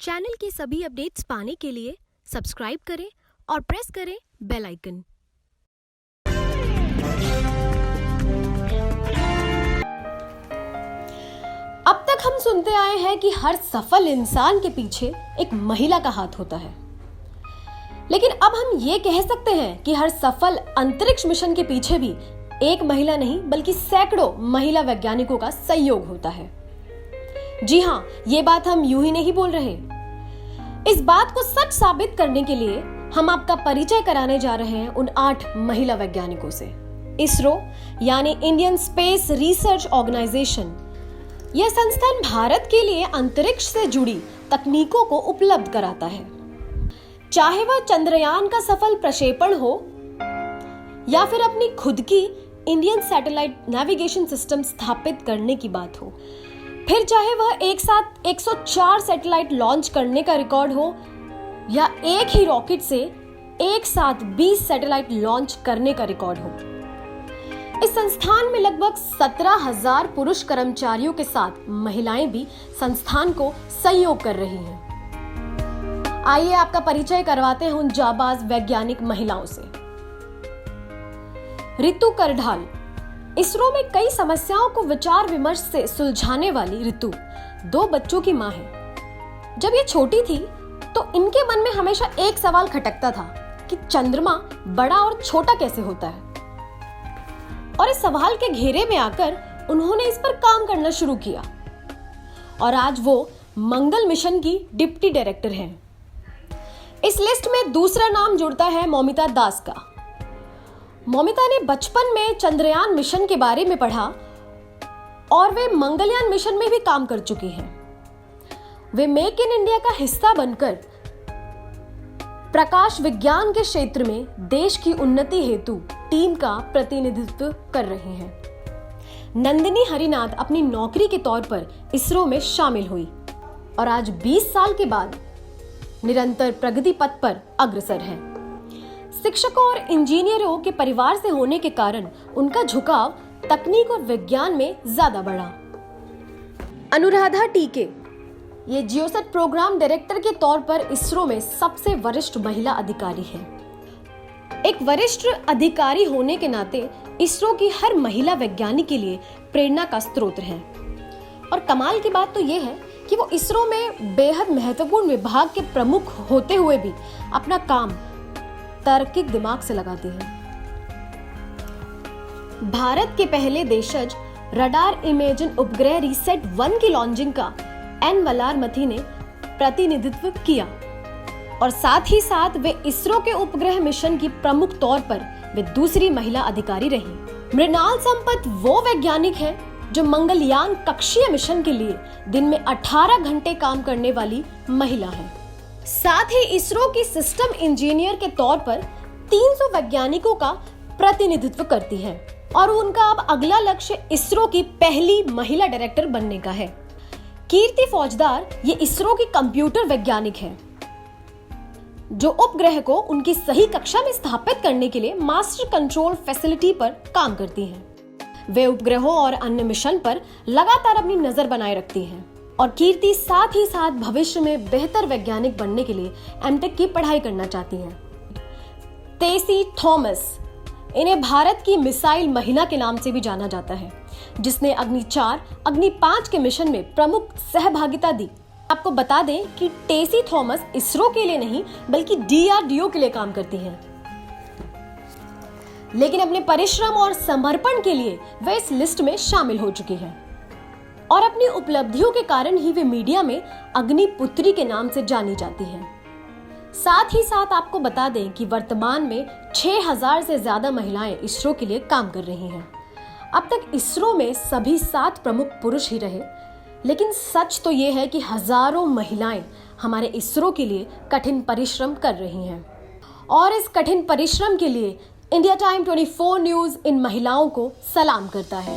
Channel के सभी updates पाने के लिए सब्सक्राइब करें और प्रेस करें बेल आइकन। अब तक हम सुनते आए हैं कि हर सफल इंसान के पीछे एक महिला का हाथ होता है, लेकिन अब हम ये कह सकते हैं कि हर सफल अंतरिक्ष मिशन के पीछे भी एक महिला नहीं बल्कि सैकड़ों महिला वैज्ञानिकों का सहयोग होता है। जी हाँ, ये बात हम यूं ही नहीं बोल रहे। इस बात को सच साबित करने के लिए हम आपका परिचय कराने जा रहे हैं उन 8 महिला वैज्ञानिकों से। इसरो यानी इंडियन स्पेस रिसर्च ऑर्गेनाइजेशन, यह संस्थान भारत के लिए अंतरिक्ष से जुड़ी तकनीकों को उपलब्ध कराता है, चाहे वह चंद्रयान का सफल प्रक्षेपण हो या फिर अपनी खुद की इंडियन सैटेलाइट नेविगेशन सिस्टम स्थापित करने की बात हो, फिर चाहे वह एक साथ 104 सैटेलाइट लॉन्च करने का रिकॉर्ड हो या एक ही रॉकेट से एक साथ 20 सैटेलाइट लॉन्च करने का रिकॉर्ड हो। इस संस्थान में लगभग 17,000 पुरुष कर्मचारियों के साथ महिलाएं भी संस्थान को सहयोग कर रही हैं। आइए आपका परिचय करवाते हैं उन जाबाज वैज्ञानिक महिलाओं से। रितु करढाल, इसरो में कई समस्याओं को विचार विमर्श से सुलझाने वाली रितु 2 बच्चों की मां है। जब ये छोटी थी तो इनके मन में हमेशा एक सवाल खटकता था कि चंद्रमा बड़ा और छोटा कैसे होता है, और इस सवाल के घेरे में आकर उन्होंने इस पर काम करना शुरू किया और आज वो मंगल मिशन की डिप्टी डायरेक्टर हैं। इस लिस्ट में दूसरा नाम जुड़ता है मौमिता दास का। मौमिता ने बचपन में चंद्रयान मिशन के बारे में पढ़ा और वे मंगलयान मिशन में भी काम कर चुकी हैं। वे मेक इन इंडिया का हिस्सा बनकर प्रकाश विज्ञान के क्षेत्र में देश की उन्नति हेतु टीम का प्रतिनिधित्व कर रही हैं। नंदिनी हरिनाथ अपनी नौकरी के तौर पर इसरो में शामिल हुई और आज 20 साल के बाद निरंतर प्रगति पथ पर अग्रसर है। शिक्षकों और इंजीनियरों के परिवार से होने के कारण उनका झुकाव तकनीक और विज्ञान में ज्यादा बढ़ा। अनुराधा टीके, ये जियोसेट प्रोग्राम डायरेक्टर के तौर पर इसरो में सबसे वरिष्ठ महिला अधिकारी है। एक वरिष्ठ अधिकारी होने के नाते इसरो की हर महिला वैज्ञानिक के लिए प्रेरणा का स्रोत है। और कमाल की बात तो यह है कि वो इसरो में बेहद महत्वपूर्ण विभाग के प्रमुख होते हुए भी अपना काम तार्किक दिमाग से लगाते हैं। भारत के पहले देशज रडार इमेजिंग उपग्रह रीसेट 1 की लॉन्चिंग का एन वलारमथी ने प्रतिनिधित्व किया और साथ ही साथ वे इसरो के उपग्रह मिशन की प्रमुख तौर पर वे दूसरी महिला अधिकारी रही। मृणाल संपत वो वैज्ञानिक है जो मंगलयान कक्षीय मिशन के लिए दिन में 18 घंटे काम करने वाली महिला है। साथ ही इसरो की सिस्टम इंजीनियर के तौर पर 300 वैज्ञानिकों का प्रतिनिधित्व करती है और उनका अब अगला लक्ष्य इसरो की पहली महिला डायरेक्टर बनने का है। कीर्ति फौजदार ये इसरो की कंप्यूटर वैज्ञानिक है जो उपग्रह को उनकी सही कक्षा में स्थापित करने के लिए मास्टर कंट्रोल फैसिलिटी पर काम करती हैं। वे उपग्रहों और अन्य मिशन पर लगातार अपनी नजर बनाए रखती हैं और कीर्ति साथ ही साथ भविष्य में बेहतर वैज्ञानिक बनने के लिए एमटेक की पढ़ाई करना चाहती हैं। टेसी थॉमस, इन्हें भारत की मिसाइल महिला के नाम से भी जाना जाता है, जिसने अग्नि 4, अग्नि 5 के मिशन में प्रमुख सहभागिता दी। आपको बता दें कि टेसी थॉमस इसरो के लिए नहीं बल्कि DRDO के लिए काम करती हैं, लेकिन अपने परिश्रम और समर्पण के लिए वे इस लिस्ट में शामिल हो चुकी हैं और अपनी उपलब्धियों के कारण ही वे मीडिया में अग्निपुत्री के नाम से जानी जाती हैं। साथ ही साथ आपको बता दें कि वर्तमान में 6,000 से ज्यादा महिलाएं इसरो के लिए काम कर रही हैं। अब तक इसरो में सभी 7 प्रमुख पुरुष ही रहे, लेकिन सच तो ये है कि हजारों महिलाएं हमारे इसरो के लिए कठिन परिश्रम कर रही हैं और इस कठिन परिश्रम के लिए इंडिया टाइम 24 न्यूज़ इन महिलाओं को सलाम करता है।